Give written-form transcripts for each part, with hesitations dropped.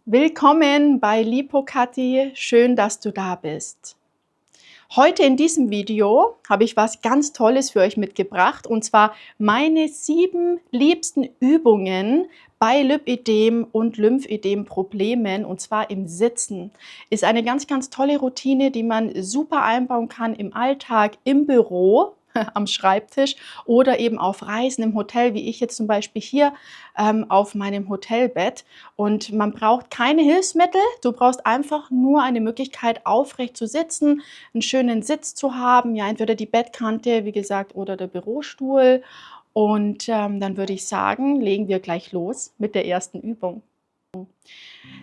Willkommen bei Lipokati, schön, dass du da bist. Heute in diesem Video habe ich was ganz Tolles für euch mitgebracht, und zwar meine 7 liebsten Übungen bei Lipödem und Lymphödem-Problemen, und zwar im Sitzen. Ist eine ganz, ganz tolle Routine, die man super einbauen kann im Alltag, im Büro, am Schreibtisch oder eben auf Reisen im Hotel, wie ich jetzt zum Beispiel hier auf meinem Hotelbett. Und man braucht keine Hilfsmittel, du brauchst einfach nur eine Möglichkeit, aufrecht zu sitzen, einen schönen Sitz zu haben, ja, entweder die Bettkante, wie gesagt, oder der Bürostuhl. Und dann würde ich sagen, legen wir gleich los mit der ersten Übung.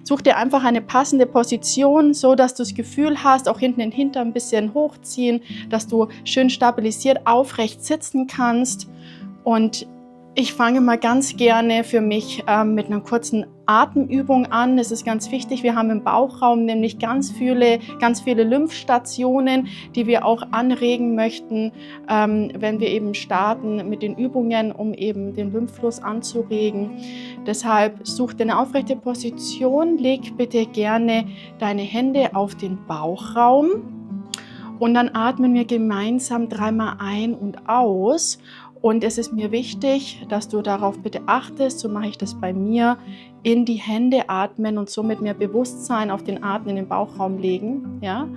Such dir einfach eine passende Position, so dass du das Gefühl hast, auch hinten den Hintern ein bisschen hochziehen, dass du schön stabilisiert aufrecht sitzen kannst. Und ich fange mal ganz gerne für mich mit einer kurzen Atemübung an. Das ist ganz wichtig. Wir haben im Bauchraum nämlich ganz viele Lymphstationen, die wir auch anregen möchten, wenn wir eben starten mit den Übungen, um eben den Lymphfluss anzuregen. Deshalb such dir eine aufrechte Position, leg bitte gerne deine Hände auf den Bauchraum und dann atmen wir gemeinsam 3-mal ein und aus. Und es ist mir wichtig, dass du darauf bitte achtest, so mache ich das bei mir, in die Hände atmen und somit mehr Bewusstsein auf den Atem in den Bauchraum legen. Ja?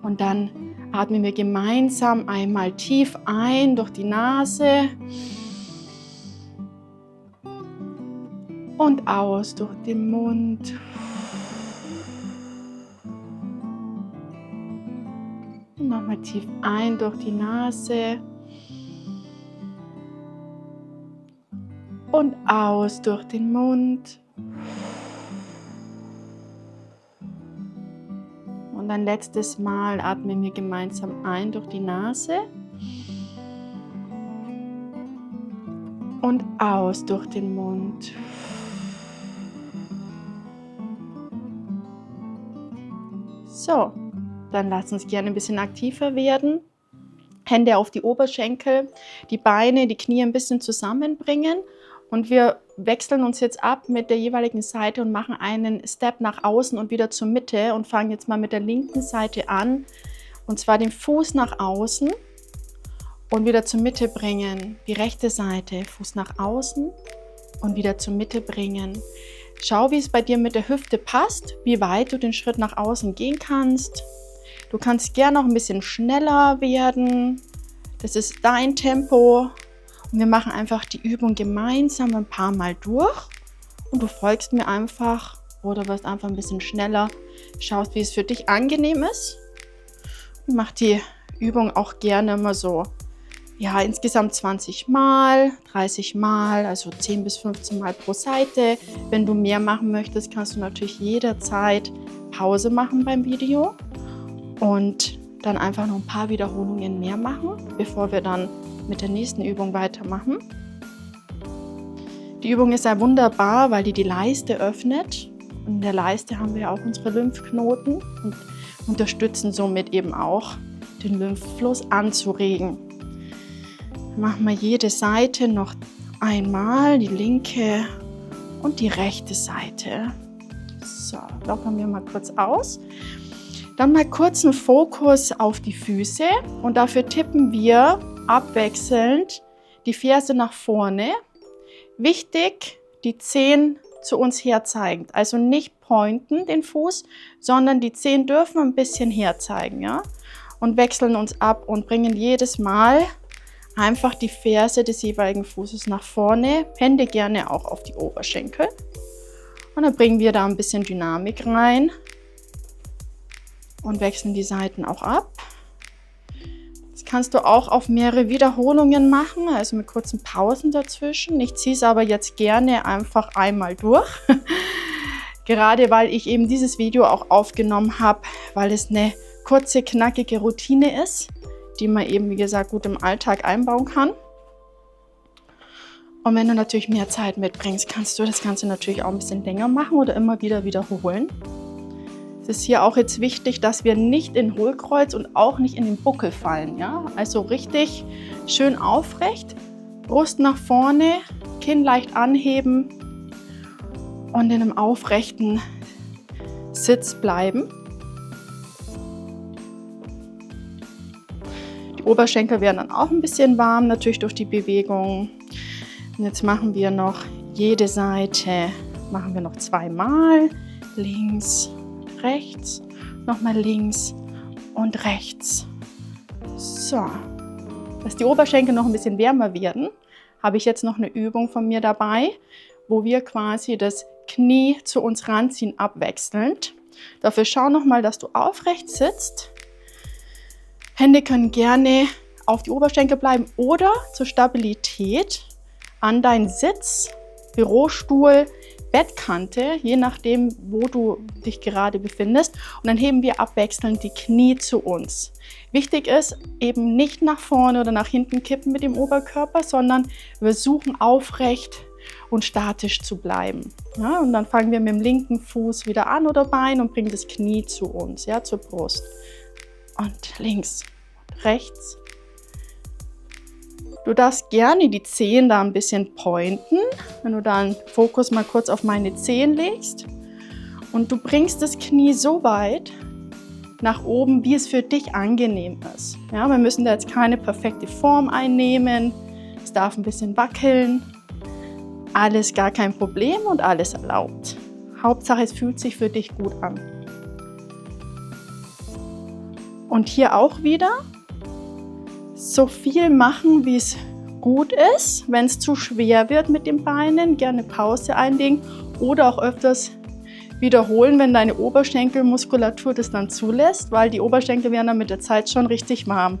Und dann atmen wir gemeinsam einmal tief ein durch die Nase und aus durch den Mund. Und nochmal tief ein durch die Nase. Und aus durch den Mund. Und ein letztes Mal atmen wir gemeinsam ein durch die Nase. Und aus durch den Mund. So, dann lass uns gerne ein bisschen aktiver werden. Hände auf die Oberschenkel, die Beine, die Knie ein bisschen zusammenbringen. Und wir wechseln uns jetzt ab mit der jeweiligen Seite und machen einen Step nach außen und wieder zur Mitte und fangen jetzt mal mit der linken Seite an. Und zwar den Fuß nach außen und wieder zur Mitte bringen. Die rechte Seite, Fuß nach außen und wieder zur Mitte bringen. Schau, wie es bei dir mit der Hüfte passt, wie weit du den Schritt nach außen gehen kannst. Du kannst gerne noch ein bisschen schneller werden. Das ist dein Tempo. Und wir machen einfach die Übung gemeinsam ein paar Mal durch. Und du folgst mir einfach oder wirst einfach ein bisschen schneller. Schaust, wie es für dich angenehm ist. Ich mache die Übung auch gerne immer so, ja, insgesamt 20 Mal, 30 Mal, also 10 bis 15 Mal pro Seite. Wenn du mehr machen möchtest, kannst du natürlich jederzeit Pause machen beim Video und dann einfach noch ein paar Wiederholungen mehr machen, bevor wir dann mit der nächsten Übung weitermachen. Die Übung ist sehr wunderbar, weil die Leiste öffnet. Und in der Leiste haben wir auch unsere Lymphknoten und unterstützen somit eben auch den Lymphfluss anzuregen. Dann machen wir jede Seite noch einmal, die linke und die rechte Seite. So, lockern wir mal kurz aus. Dann mal kurz einen Fokus auf die Füße und dafür tippen wir abwechselnd die Ferse nach vorne. Wichtig, die Zehen zu uns herzeigen. Also nicht pointen den Fuß, sondern die Zehen dürfen ein bisschen herzeigen. Ja? Und wechseln uns ab und bringen jedes Mal einfach die Ferse des jeweiligen Fußes nach vorne. Hände gerne auch auf die Oberschenkel. Und dann bringen wir da ein bisschen Dynamik rein. Und wechseln die Seiten auch ab. Das kannst du auch auf mehrere Wiederholungen machen, also mit kurzen Pausen dazwischen. Ich ziehe es aber jetzt gerne einfach einmal durch. Gerade weil ich eben dieses Video auch aufgenommen habe, weil es eine kurze, knackige Routine ist, die man eben, wie gesagt, gut im Alltag einbauen kann. Und wenn du natürlich mehr Zeit mitbringst, kannst du das Ganze natürlich auch ein bisschen länger machen oder immer wieder wiederholen. Es ist hier auch jetzt wichtig, dass wir nicht in Hohlkreuz und auch nicht in den Buckel fallen. Ja? Also richtig schön aufrecht, Brust nach vorne, Kinn leicht anheben und in einem aufrechten Sitz bleiben. Die Oberschenkel werden dann auch ein bisschen warm, natürlich durch die Bewegung. Und jetzt machen wir noch jede Seite, machen wir noch zweimal. Links, rechts, nochmal links und rechts. So, dass die Oberschenkel noch ein bisschen wärmer werden, habe ich jetzt noch eine Übung von mir dabei, wo wir quasi das Knie zu uns ranziehen, abwechselnd. Dafür schau nochmal, dass du aufrecht sitzt. Hände können gerne auf die Oberschenkel bleiben oder zur Stabilität an deinen Sitz, Bürostuhl, Bettkante, je nachdem, wo du dich gerade befindest. Und dann heben wir abwechselnd die Knie zu uns. Wichtig ist, eben nicht nach vorne oder nach hinten kippen mit dem Oberkörper, sondern wir suchen aufrecht und statisch zu bleiben. Ja, und dann fangen wir mit dem linken Fuß wieder an oder Bein und bringen das Knie zu uns, ja, zur Brust. Und links, rechts. Du darfst gerne die Zehen da ein bisschen pointen, wenn du da den Fokus mal kurz auf meine Zehen legst. Und du bringst das Knie so weit nach oben, wie es für dich angenehm ist. Ja, wir müssen da jetzt keine perfekte Form einnehmen. Es darf ein bisschen wackeln. Alles gar kein Problem und alles erlaubt. Hauptsache, es fühlt sich für dich gut an. Und hier auch wieder so viel machen, wie es gut ist. Wenn es zu schwer wird mit den Beinen, gerne Pause einlegen oder auch öfters wiederholen, wenn deine Oberschenkelmuskulatur das dann zulässt, weil die Oberschenkel werden dann mit der Zeit schon richtig warm.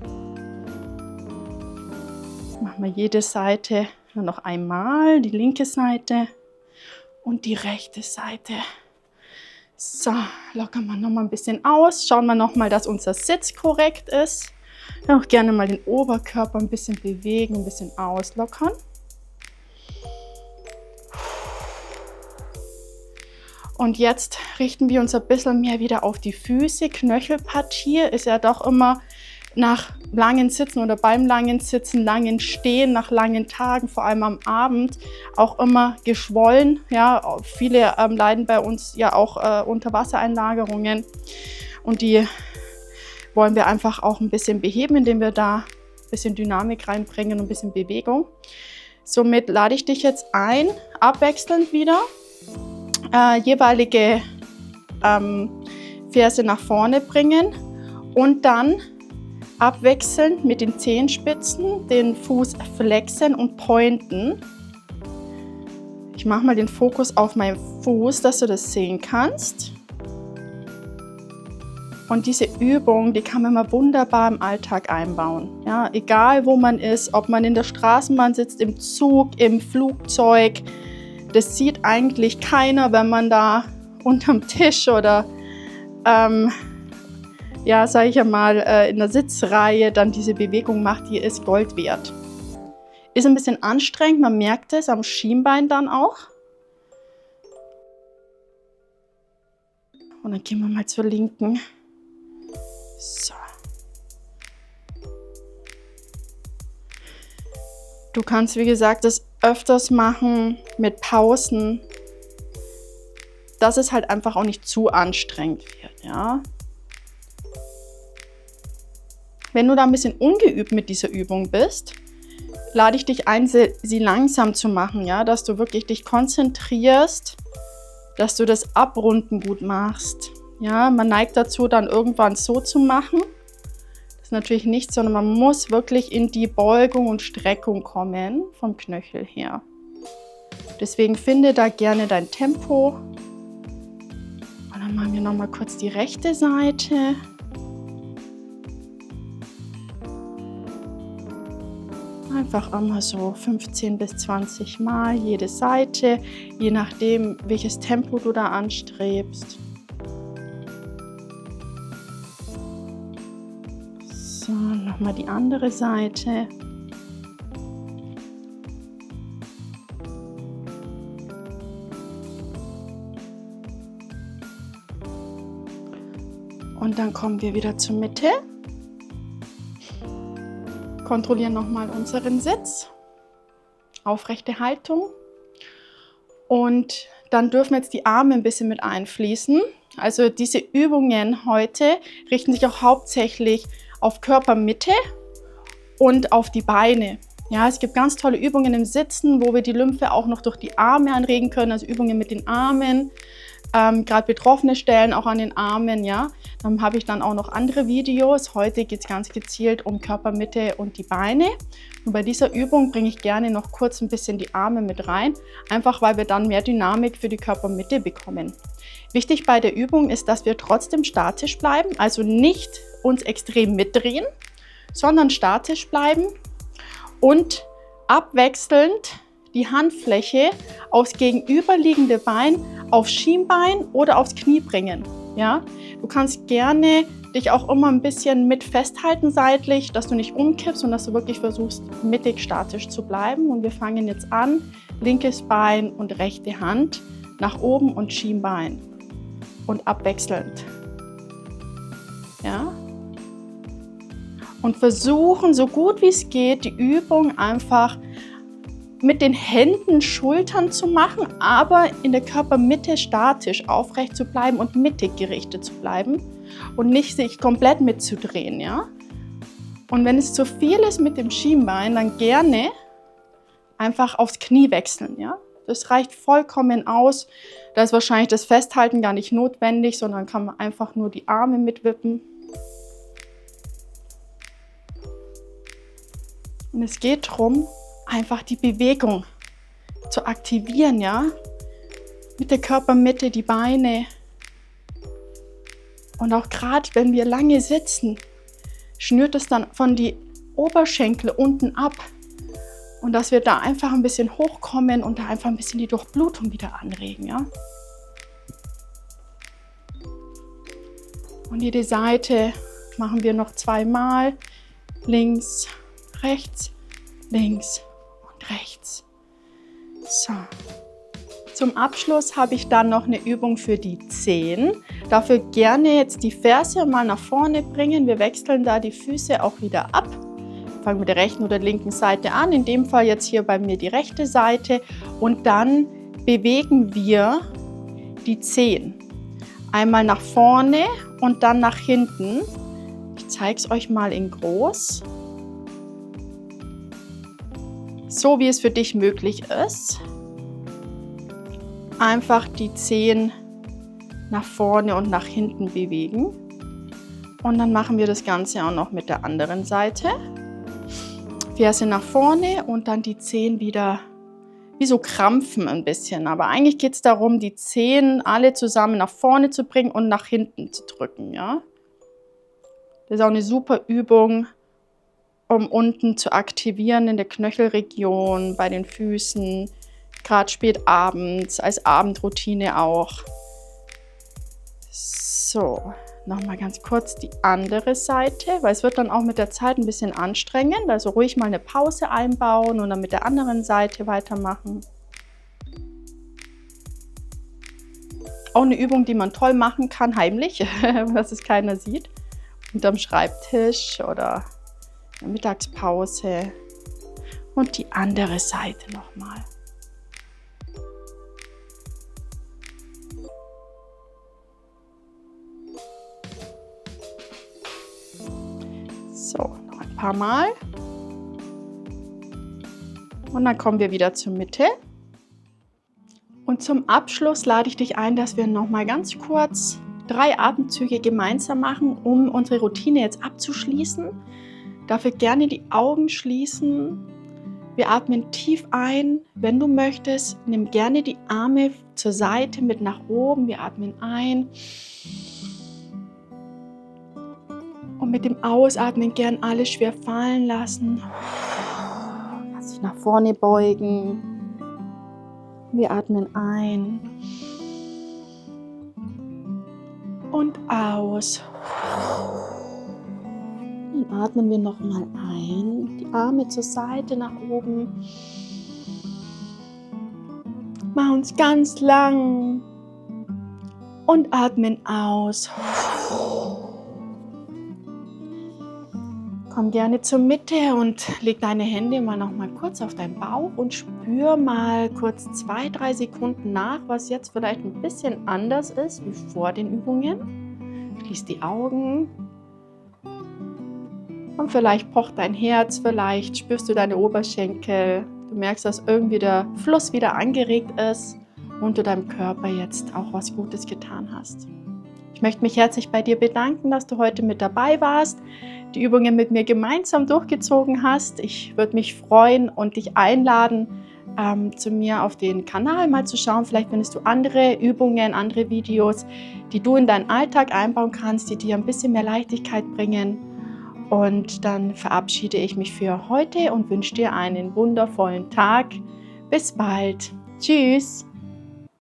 Machen wir jede Seite noch einmal, die linke Seite und die rechte Seite. So, lockern wir noch mal ein bisschen aus. Schauen wir noch mal, dass unser Sitz korrekt ist. Auch gerne mal den Oberkörper ein bisschen bewegen, ein bisschen auslockern. Und jetzt richten wir uns ein bisschen mehr wieder auf die Füße. Knöchelpartie ist ja doch immer nach langen Sitzen oder beim langen Sitzen, langen Stehen, nach langen Tagen, vor allem am Abend, auch immer geschwollen. Ja, viele leiden bei uns ja auch unter Wassereinlagerungen und die wollen wir einfach auch ein bisschen beheben, indem wir da ein bisschen Dynamik reinbringen und ein bisschen Bewegung. Somit lade ich dich jetzt ein, abwechselnd wieder jeweilige Ferse nach vorne bringen und dann abwechselnd mit den Zehenspitzen den Fuß flexen und pointen. Ich mache mal den Fokus auf meinen Fuß, dass du das sehen kannst. Und diese Übung, die kann man mal wunderbar im Alltag einbauen. Ja, egal wo man ist, ob man in der Straßenbahn sitzt, im Zug, im Flugzeug. Das sieht eigentlich keiner, wenn man da unterm Tisch oder ja, sage ich ja mal, in der Sitzreihe dann diese Bewegung macht, die ist Gold wert. Ist ein bisschen anstrengend, man merkt es am Schienbein dann auch. Und dann gehen wir mal zur linken. So. Du kannst, wie gesagt, das öfters machen mit Pausen, dass es halt einfach auch nicht zu anstrengend wird, ja. Wenn du da ein bisschen ungeübt mit dieser Übung bist, lade ich dich ein, sie langsam zu machen, ja, dass du wirklich dich konzentrierst, dass du das Abrunden gut machst. Ja, man neigt dazu, dann irgendwann so zu machen. Das ist natürlich nicht, sondern man muss wirklich in die Beugung und Streckung kommen, vom Knöchel her. Deswegen finde da gerne dein Tempo. Und dann machen wir nochmal kurz die rechte Seite. Einfach immer so 15 bis 20 Mal jede Seite, je nachdem, welches Tempo du da anstrebst. So, nochmal die andere Seite. Und dann kommen wir wieder zur Mitte. Kontrollieren nochmal unseren Sitz. Aufrechte Haltung. Und dann dürfen jetzt die Arme ein bisschen mit einfließen. Also diese Übungen heute richten sich auch hauptsächlich auf Körpermitte und auf die Beine. Ja, es gibt ganz tolle Übungen im Sitzen, wo wir die Lymphe auch noch durch die Arme anregen können, also Übungen mit den Armen, gerade betroffene Stellen auch an den Armen, ja. Dann habe ich dann auch noch andere Videos. Heute geht es ganz gezielt um Körpermitte und die Beine. Und bei dieser Übung bringe ich gerne noch kurz ein bisschen die Arme mit rein, einfach weil wir dann mehr Dynamik für die Körpermitte bekommen. Wichtig bei der Übung ist, dass wir trotzdem statisch bleiben, also nicht uns extrem mitdrehen, sondern statisch bleiben und abwechselnd die Handfläche aufs gegenüberliegende Bein, aufs Schienbein oder aufs Knie bringen. Ja? Du kannst gerne dich auch immer ein bisschen mit festhalten seitlich, dass du nicht umkippst und dass du wirklich versuchst, mittig statisch zu bleiben. Und wir fangen jetzt an, linkes Bein und rechte Hand nach oben und Schienbein und abwechselnd. Ja? Und versuchen, so gut wie es geht, die Übung einfach mit den Händen, Schultern zu machen, aber in der Körpermitte statisch aufrecht zu bleiben und mittig gerichtet zu bleiben und nicht sich komplett mitzudrehen. Ja? Und wenn es zu viel ist mit dem Schienbein, dann gerne einfach aufs Knie wechseln. Ja? Das reicht vollkommen aus. Da ist wahrscheinlich das Festhalten gar nicht notwendig, sondern kann man einfach nur die Arme mitwippen. Und es geht darum, einfach die Bewegung zu aktivieren, ja? Mit der Körpermitte, die Beine. Und auch gerade, wenn wir lange sitzen, schnürt es dann von die Oberschenkel unten ab. Und dass wir da einfach ein bisschen hochkommen und da einfach ein bisschen die Durchblutung wieder anregen, ja? Und jede Seite machen wir noch zweimal. Links, rechts, links und rechts. So. Zum Abschluss habe ich dann noch eine Übung für die Zehen. Dafür gerne jetzt die Ferse mal nach vorne bringen. Wir wechseln da die Füße auch wieder ab. Fangen mit der rechten oder linken Seite an. In dem Fall jetzt hier bei mir die rechte Seite. Und dann bewegen wir die Zehen. Einmal nach vorne und dann nach hinten. Ich zeige es euch mal in groß. So wie es für dich möglich ist. Einfach die Zehen nach vorne und nach hinten bewegen. Und dann machen wir das Ganze auch noch mit der anderen Seite. Ferse nach vorne und dann die Zehen wieder wie so krampfen ein bisschen. Aber eigentlich geht es darum, die Zehen alle zusammen nach vorne zu bringen und nach hinten zu drücken. Ja? Das ist auch eine super Übung, um unten zu aktivieren in der Knöchelregion, bei den Füßen, gerade spät abends, als Abendroutine auch. So, nochmal ganz kurz die andere Seite, weil es wird dann auch mit der Zeit ein bisschen anstrengend. Also ruhig mal eine Pause einbauen und dann mit der anderen Seite weitermachen. Auch eine Übung, die man toll machen kann, heimlich, dass es keiner sieht. Unterm Schreibtisch oder in der Mittagspause. Und die andere Seite nochmal. So, noch ein paar Mal. Und dann kommen wir wieder zur Mitte. Und zum Abschluss lade ich dich ein, dass wir noch mal ganz kurz 3 Atemzüge gemeinsam machen, um unsere Routine jetzt abzuschließen. Dafür gerne die Augen schließen. Wir atmen tief ein. Wenn du möchtest, nimm gerne die Arme zur Seite mit nach oben. Wir atmen ein. Und mit dem Ausatmen gern alles schwer fallen lassen. Lass dich nach vorne beugen. Wir atmen ein. Und aus. Dann atmen wir nochmal ein. Die Arme zur Seite nach oben. Machen uns ganz lang. Und atmen aus. Komm gerne zur Mitte und leg deine Hände mal noch mal kurz auf deinen Bauch und spür mal kurz 2-3 Sekunden nach, was jetzt vielleicht ein bisschen anders ist wie vor den Übungen. Schließ die Augen und vielleicht pocht dein Herz, vielleicht spürst du deine Oberschenkel. Du merkst, dass irgendwie der Fluss wieder angeregt ist und du deinem Körper jetzt auch was Gutes getan hast. Ich möchte mich herzlich bei dir bedanken, dass du heute mit dabei warst, die Übungen mit mir gemeinsam durchgezogen hast. Ich würde mich freuen und dich einladen, zu mir auf den Kanal mal zu schauen. Vielleicht findest du andere Übungen, andere Videos, die du in deinen Alltag einbauen kannst, die dir ein bisschen mehr Leichtigkeit bringen. Und dann verabschiede ich mich für heute und wünsche dir einen wundervollen Tag. Bis bald. Tschüss.